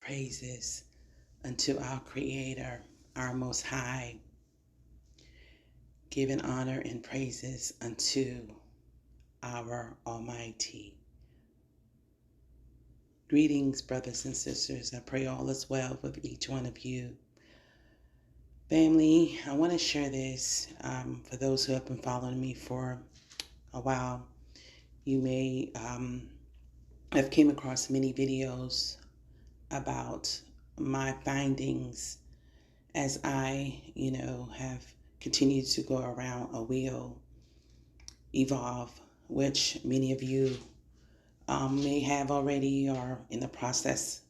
Praises unto our Creator, our Most High, giving honor and praises unto our Almighty. Greetings, brothers and sisters. I pray all is well with each one of you. Family, I want to share this for those who have been following me for a while. You may have came across many videos about my findings as I, have continued to go around a wheel, evolve, which many of you may have already or in the process,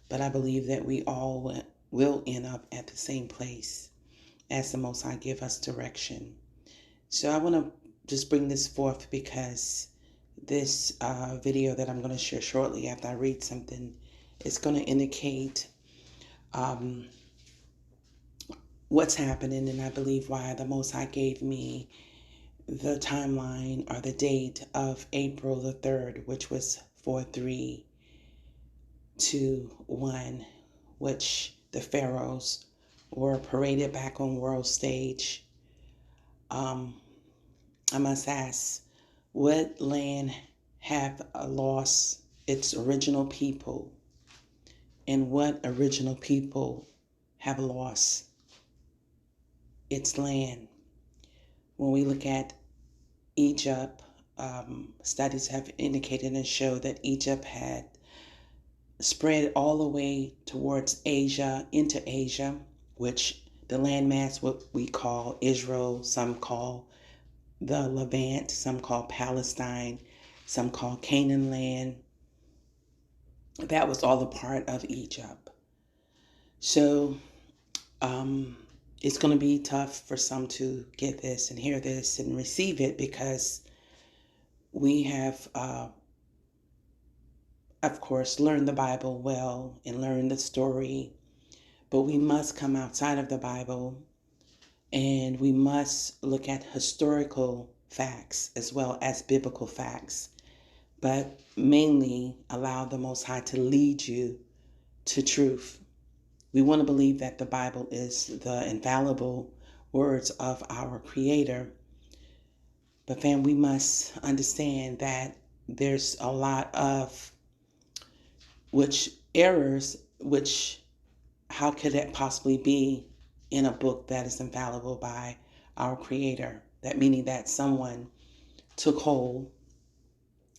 but I believe that we all will end up at the same place as the Most High give us direction. So I want to just bring this forth because this video that I'm going to share shortly after I read something is going to indicate what's happening, and I believe why the Most High gave me the timeline or the date of April the 3rd, which was 4-3-2-1, which the pharaohs were paraded back on world stage. I must ask, what land have lost its original people, and what original people have lost its land? When we look at Egypt, studies have indicated and showed that Egypt had spread all the way towards Asia, into Asia, which the landmass, what we call Israel, some call the Levant, some call Palestine, some call Canaan land. That was all a part of Egypt. So it's going to be tough for some to get this and hear this and receive it, because we have, of course, learned the Bible well and learned the story, but we must come outside of the Bible and we must look at historical facts as well as biblical facts, but mainly allow the Most High to lead you to truth. We want to believe that the Bible is the infallible words of our Creator. But fam, we must understand that there's a lot of errors, how could that possibly be in a book that is infallible by our Creator? That meaning that someone took hold,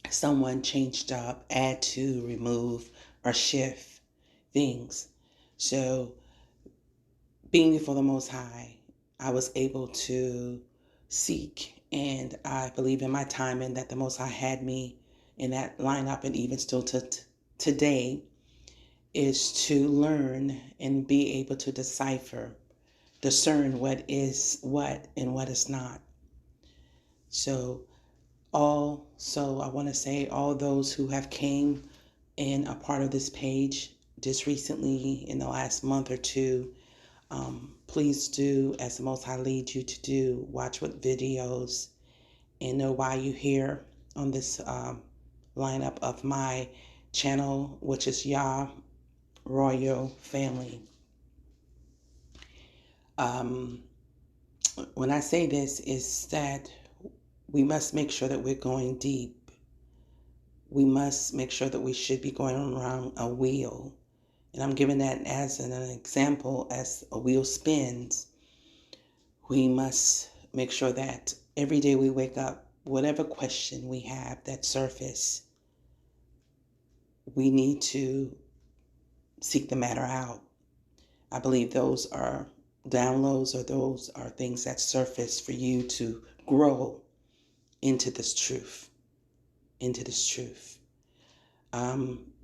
someone changed up, add to, remove, or shift things. So being before the Most High, I was able to seek, and I believe in my timing that the Most High had me in that lineup, and even still to today, is to learn and be able to decipher, discern what is what and what is not. So also, I want to say all those who have came in a part of this page just recently in the last month or two, please do, as the Most High leads you to do, watch what videos and know why you're here on this lineup of my channel, which is Yah Royal Family. When I say this, is that we must make sure that we're going deep. We must make sure that we should be going around a wheel. And I'm giving that as an example. As a wheel spins, we must make sure that every day we wake up, whatever question we have that surface, we need to seek the matter out. I believe those are downloads, or those are things that surface for you to grow into this truth,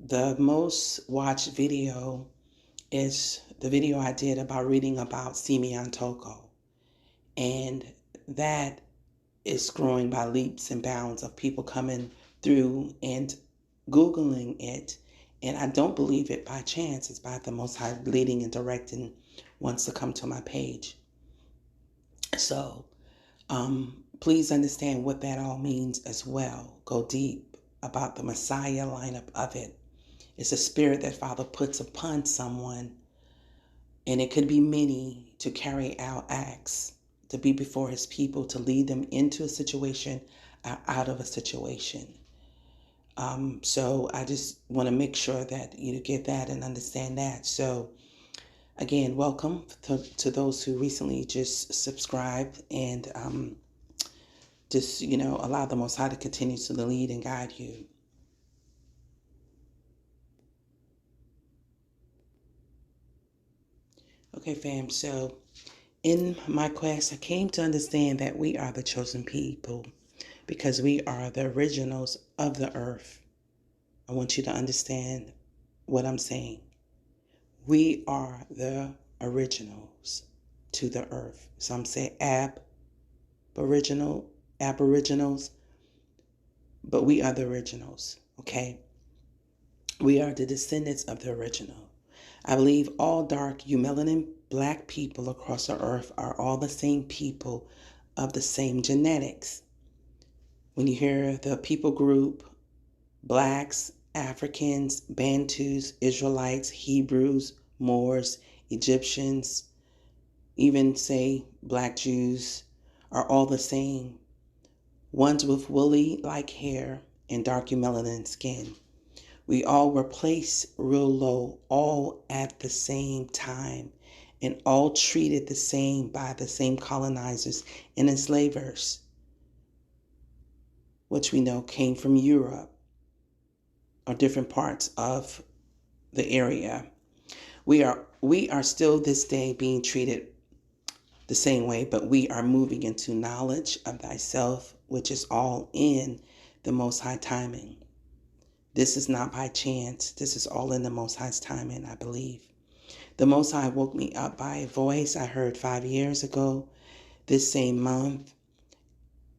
The most watched video is the video I did about reading about Simeon Toko. And that is growing by leaps and bounds of people coming through and Googling it. And I don't believe it by chance. It's by the Most High leading and directing wants to come to my page. So please understand what that all means as well. Go deep about the Messiah lineup of it. It's a spirit that Father puts upon someone, and it could be many, to carry out acts, to be before his people, to lead them into a situation or out of a situation. So I just want to make sure that you get that and understand that. So again, welcome to those who recently just subscribed, and just, allow the Most High to continue to lead and guide you. Okay, fam. So in my quest, I came to understand that we are the chosen people because we are the originals of the earth. I want you to understand what I'm saying. We are the originals to the earth. Some say aboriginals, but we are the originals, okay? We are the descendants of the original. I believe all dark, melanin, black people across the earth are all the same people of the same genetics. When you hear the people group, blacks, Africans, Bantus, Israelites, Hebrews, Moors, Egyptians, even say black Jews, are all the same. Ones with woolly like hair and dark melanin skin. We all were placed real low, all at the same time, and all treated the same by the same colonizers and enslavers, which we know came from Europe or different parts of the area. We are still this day being treated the same way, but we are moving into knowledge of thyself, which is all in the Most High timing. This is not by chance. This is all in the Most High's timing, I believe. The Most High woke me up by a voice I heard 5 years ago, this same month,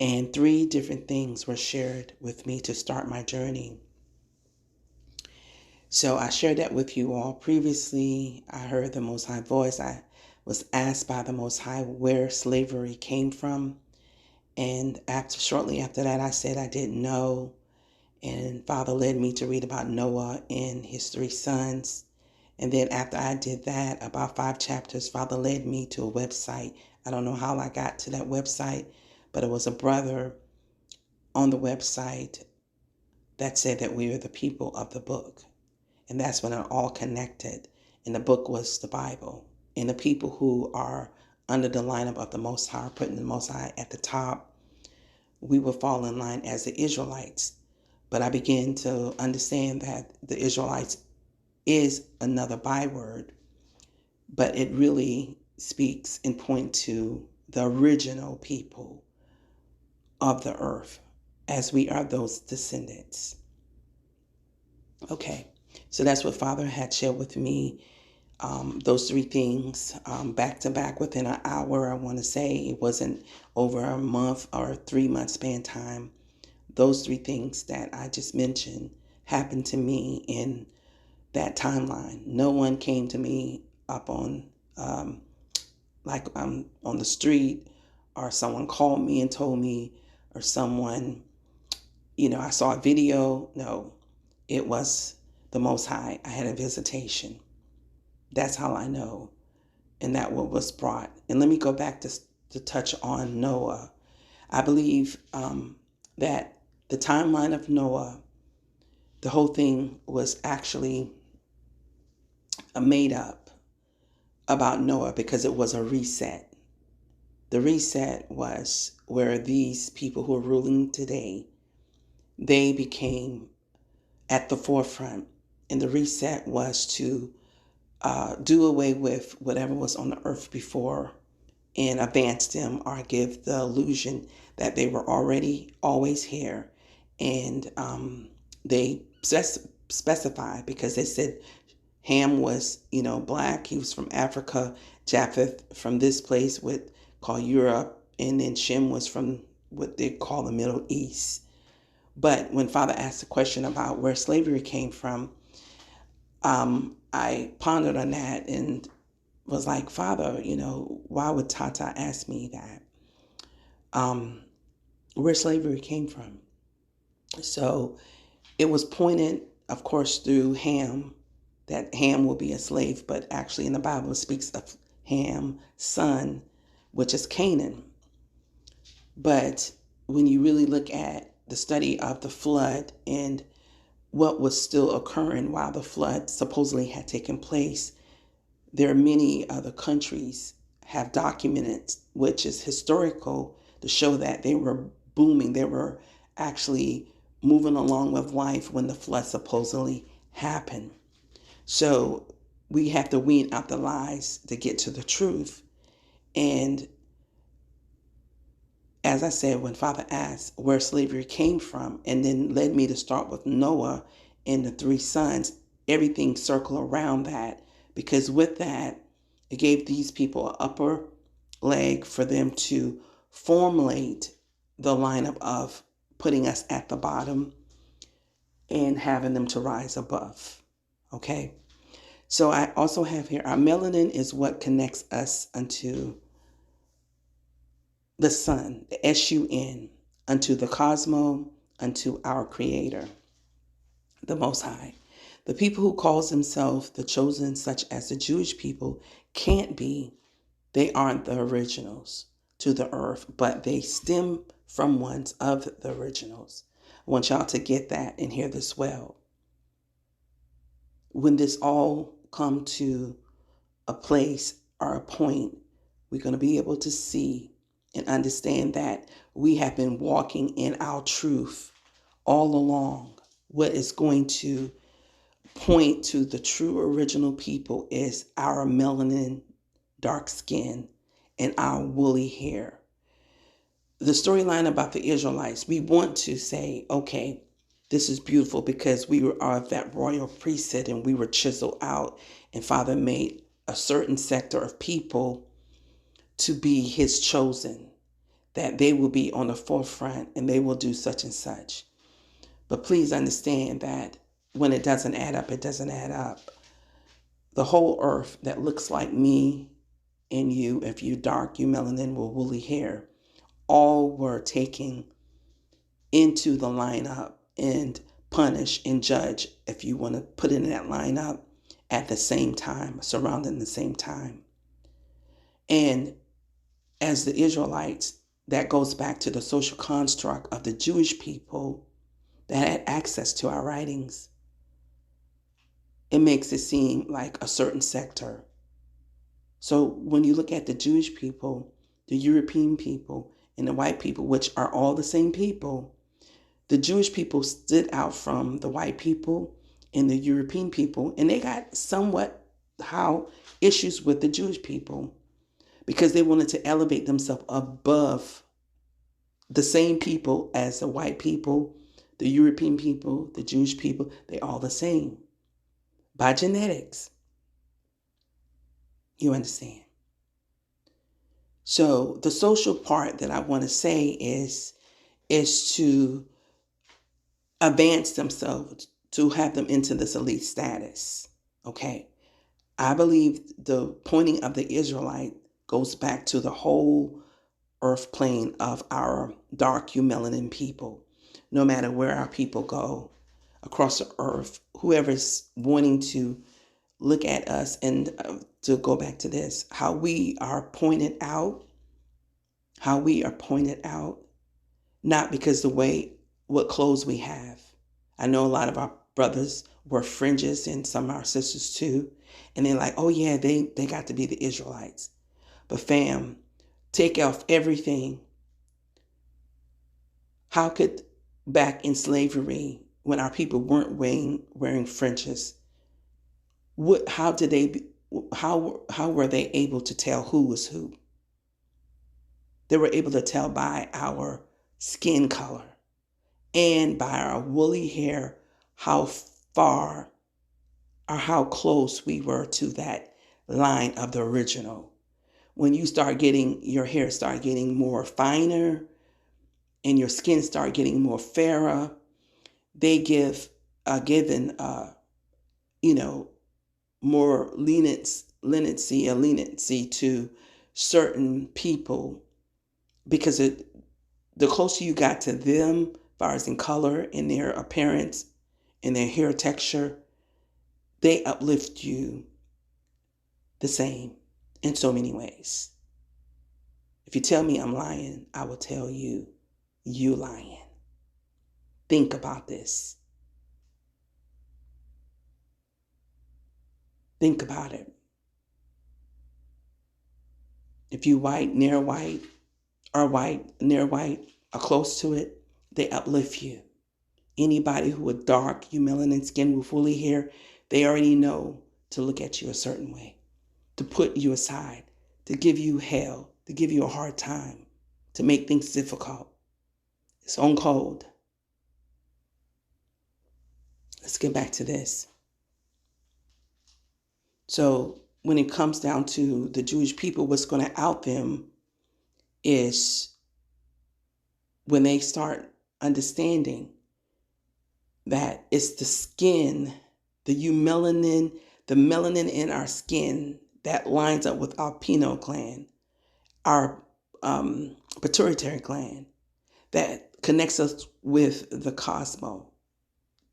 and 3 different things were shared with me to start my journey. So I shared that with you all previously. I heard the Most High voice. I was asked by the Most High where slavery came from. And shortly after that, I said I didn't know. And Father led me to read about Noah and his 3 sons. And then after I did that, about 5 chapters, Father led me to a website. I don't know how I got to that website, but it was a brother on the website that said that we are the people of the book. And that's when it all connected. And the book was the Bible. And the people who are under the lineup of the Most High, putting the Most High at the top, we will fall in line as the Israelites. But I began to understand that the Israelites is another byword, but it really speaks and points to the original people of the earth, as we are those descendants. Okay, so that's what Father had shared with me. Those 3 things back to back within an hour. I want to say it wasn't over a month or 3-month span time. Those 3 things that I just mentioned happened to me in that timeline. No one came to me up on like I'm on the street, or someone called me and told me, or someone, I saw a video. No, it was the Most High. I had a visitation. That's how I know. And that what was brought. And let me go back to touch on Noah. I believe that the timeline of Noah, the whole thing was actually made up about Noah because it was a reset. The reset was where these people who are ruling today, they became at the forefront. And the reset was to do away with whatever was on the earth before and advance them, or give the illusion that they were already always here. And they specified, because they said Ham was, black. He was from Africa. Japheth from this place called Europe. And then Shem was from what they call the Middle East. But when Father asked the question about where slavery came from, I pondered on that and was like, Father, why would Tata ask me that? Where slavery came from. So it was pointed of course, through Ham, that Ham will be a slave, but actually in the Bible it speaks of Ham's son, which is Canaan. But when you really look at the study of the flood and what was still occurring while the flood supposedly had taken place, there are many other countries have documented, which is historical, to show that they were booming. They were actually moving along with life when the flood supposedly happened. So we have to wean out the lies to get to the truth. And as I said, when Father asked where slavery came from, and then led me to start with Noah and the three sons, everything circled around that, because with that, it gave these people an upper leg for them to formulate the lineup of putting us at the bottom and having them to rise above. Okay? So I also have here, our melanin is what connects us unto the sun, the S-U-N, unto the cosmos, unto our creator, the Most High. The people who calls themselves the chosen, such as the Jewish people, can't be. They aren't the originals to the earth, but they stem from ones of the originals. I want y'all to get that and hear this well. When this all come to a place or a point, we're going to be able to see and understand that we have been walking in our truth all along. What is going to point to the true original people is our melanin, dark skin, and our woolly hair. The storyline about the Israelites, we want to say, okay, this is beautiful because we are of that royal priesthood and we were chiseled out, and Father made a certain sector of people to be his chosen, that they will be on the forefront and they will do such and such. But please understand that when it doesn't add up, it doesn't add up. The whole earth that looks like me and you, if you're dark, you melanin with woolly hair, all were taken into the lineup and punished and judged, if you want to put in that lineup, at the same time, surrounding the same time. And as the Israelites, that goes back to the social construct of the Jewish people that had access to our writings. It makes it seem like a certain sector. So when you look at the Jewish people, the European people, and the white people, which are all the same people, the Jewish people stood out from the white people and the European people, and they got somewhat how issues with the Jewish people because they wanted to elevate themselves above the same people as the white people, the European people, the Jewish people. They all the same by genetics. You understand? So the social part that I want to say is to advance themselves, to have them into this elite status. Okay. I believe the pointing of the Israelite goes back to the whole earth plane of our dark melanin people. No matter where our people go across the earth, whoever's wanting to look at us and to go back to this, how we are pointed out, not because the way, what clothes we have. I know a lot of our brothers wear fringes and some of our sisters too. And they're like, oh yeah, they got to be the Israelites. But fam, take off everything. How could back in slavery, when our people weren't wearing fringes, how were they able to tell who was who? They were able to tell by our skin color and by our woolly hair how far or how close we were to that line of the original. When you start getting, your hair start getting more finer and your skin start getting more fairer, they given more leniency to certain people because the closer you got to them, as far as in color and their appearance and their hair texture, they uplift you the same in so many ways. If you tell me I'm lying, I will tell you, you lying. Think about this. Think about it. If you white, near white, or white, near white, or close to it, they uplift you. Anybody who is dark, you melanin skin with woolly hair, they already know to look at you a certain way, to put you aside, to give you hell, to give you a hard time, to make things difficult. It's on code. Let's get back to this. So when it comes down to the Jewish people, what's going to out them is when they start understanding that it's the skin, the melanin in our skin that lines up with our pineal gland, our pituitary gland, that connects us with the cosmos,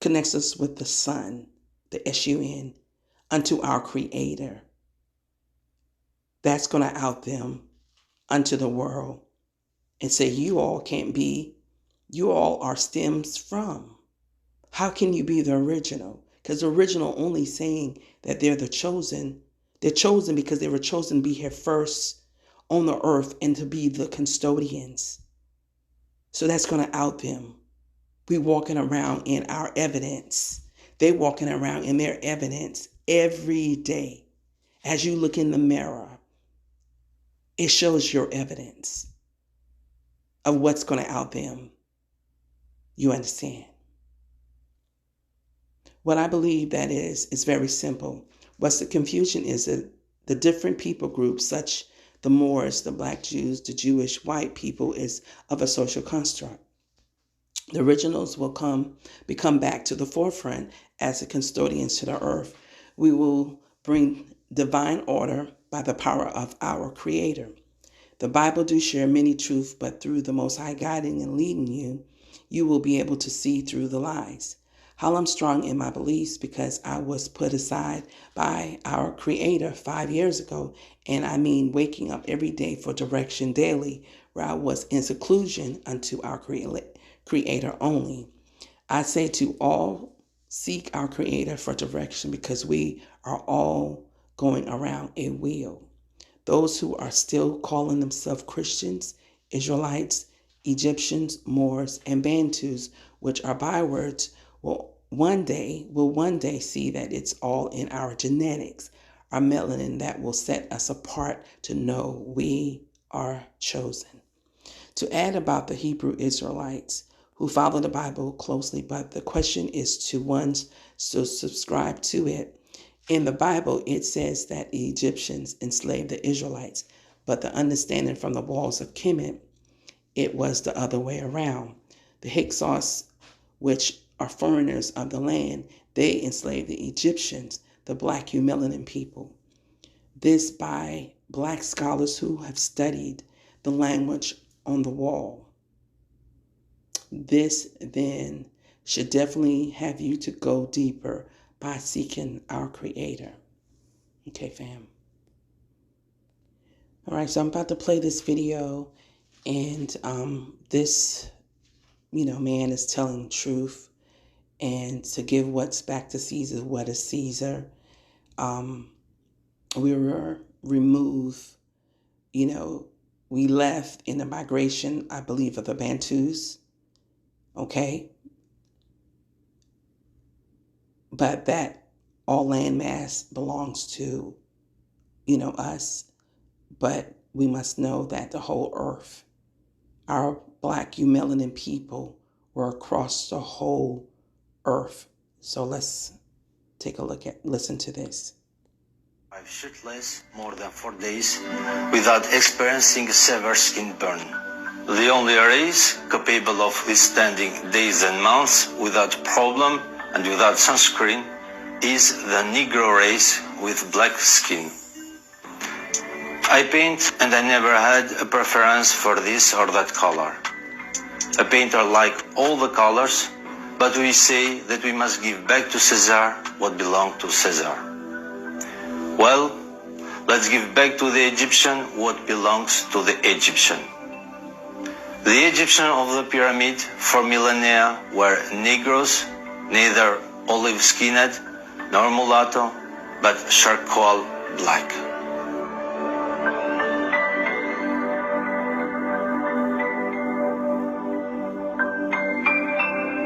connects us with the sun, the S-U-N, unto our Creator. That's going to out them unto the world and say, you all can't be, you all are stems from. How can you be the original? Because the original only saying that they're the chosen. They're chosen because they were chosen to be here first on the earth and to be the custodians. So that's going to out them. We walking around in our evidence. They walking around in their evidence every day. As you look in the mirror, it shows your evidence of what's going to out them. You understand? What I believe that is very simple. What's the confusion is that the different people groups, such the Moors, the Black Jews, the Jewish white people, is of a social construct. The originals will become back to the forefront as the custodians to the earth. We will bring divine order by the power of our Creator. The Bible do share many truths, but through the Most High guiding and leading you, you will be able to see through the lies. How I'm strong in my beliefs because I was put aside by our Creator 5 years ago, and I mean waking up every day for direction daily, where I was in seclusion unto our Creator only. I say to all, seek our Creator for direction because we are all going around a wheel. Those who are still calling themselves Christians, Israelites, Egyptians, Moors, and Bantus, which are bywords, will one day see that it's all in our genetics, our melanin that will set us apart to know we are chosen. To add about the Hebrew Israelites who follow the Bible closely, but the question is to ones still subscribe to it. In the Bible, it says that the Egyptians enslaved the Israelites, but the understanding from the walls of Kemet, it was the other way around. The Hyksos, which are foreigners of the land, they enslaved the Egyptians, the black melanin people. This by black scholars who have studied the language on the wall. This then should definitely have you to go deeper by seeking our Creator. Okay, fam. All right, so I'm about to play this video, and this, man is telling truth, and to give what's back to Caesar, what is Caesar. We were removed, we left in the migration, I believe, of the Bantus, okay? But that all landmass belongs to, us. But we must know that the whole earth, our black melanin people, were across the whole earth. So let's take a listen to this. I've shitless more than 4 days without experiencing a severe skin burn. The only race capable of withstanding days and months without problem and without sunscreen is the Negro race with black skin. I paint and I never had a preference for this or that color. A painter likes all the colors, but we say that we must give back to Caesar what belonged to Caesar. Well, let's give back to the Egyptian what belongs to the Egyptian. The Egyptians of the pyramid for millennia were Negroes, neither olive-skinned nor mulatto, but charcoal black.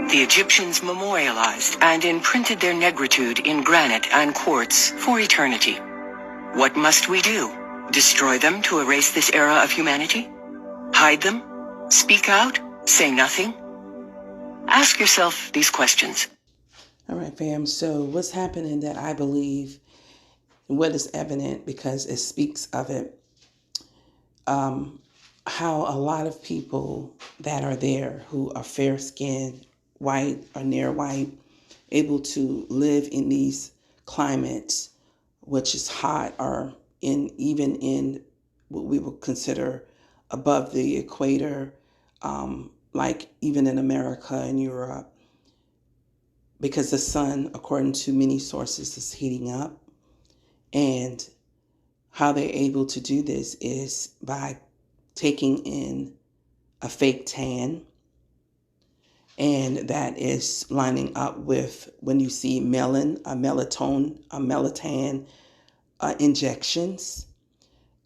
The Egyptians memorialized and imprinted their negritude in granite and quartz for eternity. What must we do? Destroy them to erase this era of humanity? Hide them? Speak out? Say nothing? Ask yourself these questions. All right, fam. So what's happening that I believe, what is evident because it speaks of it, how a lot of people that are there who are fair-skinned, white or near white, able to live in these climates, which is hot, or even in what we would consider above the equator, like even in America and Europe, because the sun, according to many sources, is heating up. And how they're able to do this is by taking in a fake tan, and that is lining up with when you see melatonin injections.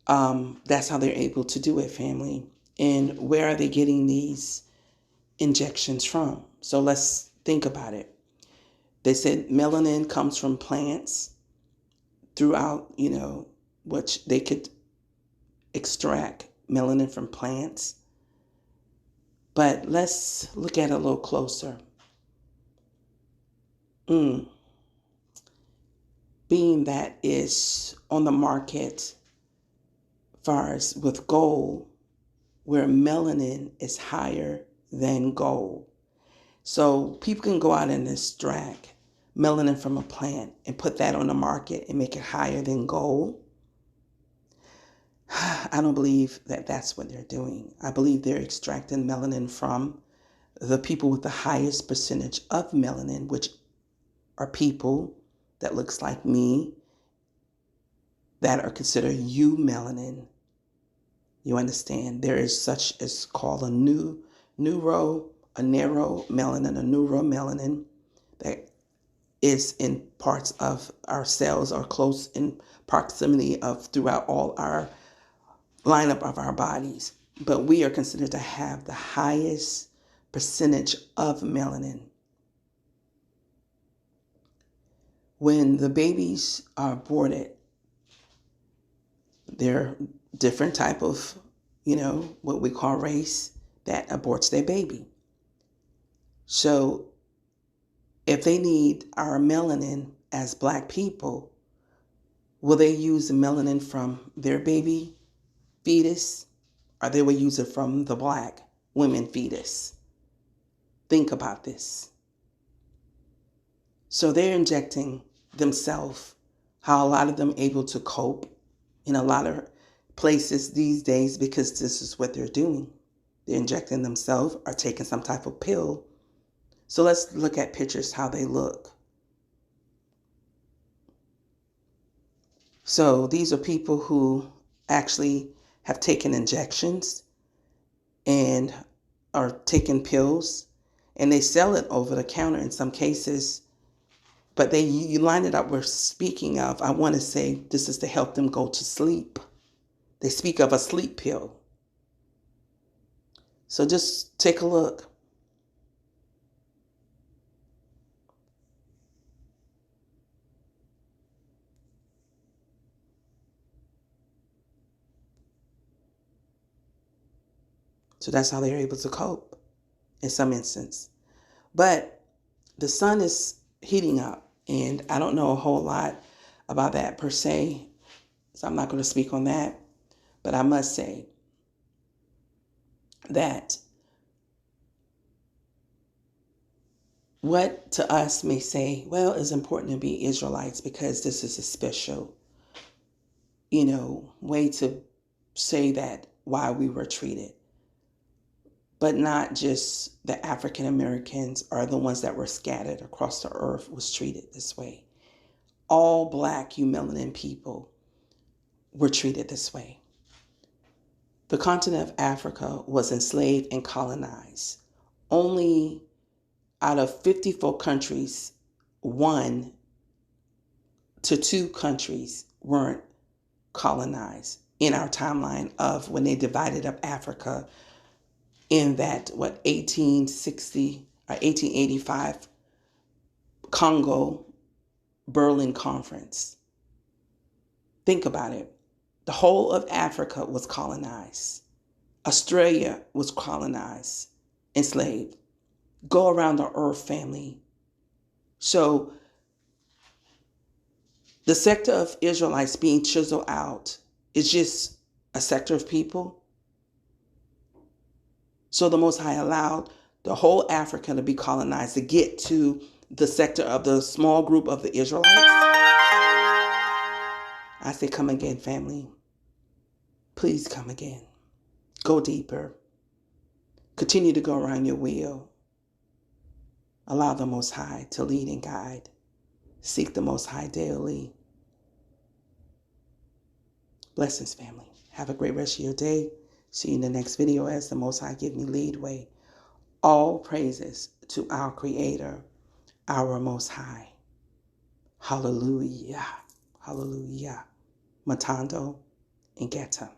That's how they're able to do it, family. And where are they getting these injections from? So let's think about it. They said melanin comes from plants throughout, which they could extract melanin from plants. But let's look at it a little closer. Being that is on the market, far as with gold, where melanin is higher than gold. So people can go out and extract melanin from a plant and put that on the market and make it higher than gold. I don't believe that that's what they're doing. I believe they're extracting melanin from the people with the highest percentage of melanin, which are people that looks like me, that are considered eumelanin. You understand? There is such as called a narrow neuromelanin that is in parts of our cells or close in proximity of throughout all our lineup of our bodies. But we are considered to have the highest percentage of melanin. When the babies are aborted, they're different type of, what we call race that aborts their baby. So if they need our melanin as Black people, will they use the melanin from their baby fetus, or they will use it from the Black women fetus? Think about this. So they're injecting themselves, how a lot of them able to cope in a lot of places these days, because this is what they're doing. They're injecting themselves or taking some type of pill. So let's look at pictures, how they look. So these are people who actually have taken injections and are taking pills, and they sell it over the counter in some cases. But you line it up, we're speaking of, I want to say this is to help them go to sleep. They speak of a sleep pill. So just take a look. So that's how they're able to cope in some instance. But the sun is heating up, and I don't know a whole lot about that per se, so I'm not going to speak on that. But I must say that what to us may say, well, it's important to be Israelites because this is a special, way to say that why we were treated. but not just the African Americans or the ones that were scattered across the earth was treated this way. All black melanin people were treated this way. The continent of Africa was enslaved and colonized. Only out of 54 countries, 1 to 2 countries weren't colonized in our timeline of when they divided up Africa in that, 1860 or 1885 Congo Berlin Conference. Think about it. The whole of Africa was colonized. Australia was colonized, enslaved. Go around the earth, family. So the sector of Israelites being chiseled out is just a sector of people. So the Most High allowed the whole Africa to be colonized to get to the sector of the small group of the Israelites. I say, come again, family. Please come again. Go deeper. Continue to go around your wheel. Allow the Most High to lead and guide. Seek the Most High daily. Blessings, family. Have a great rest of your day. See you in the next video as the Most High give me lead way. All praises to our Creator, our Most High. Hallelujah. Hallelujah. Matando and Geta.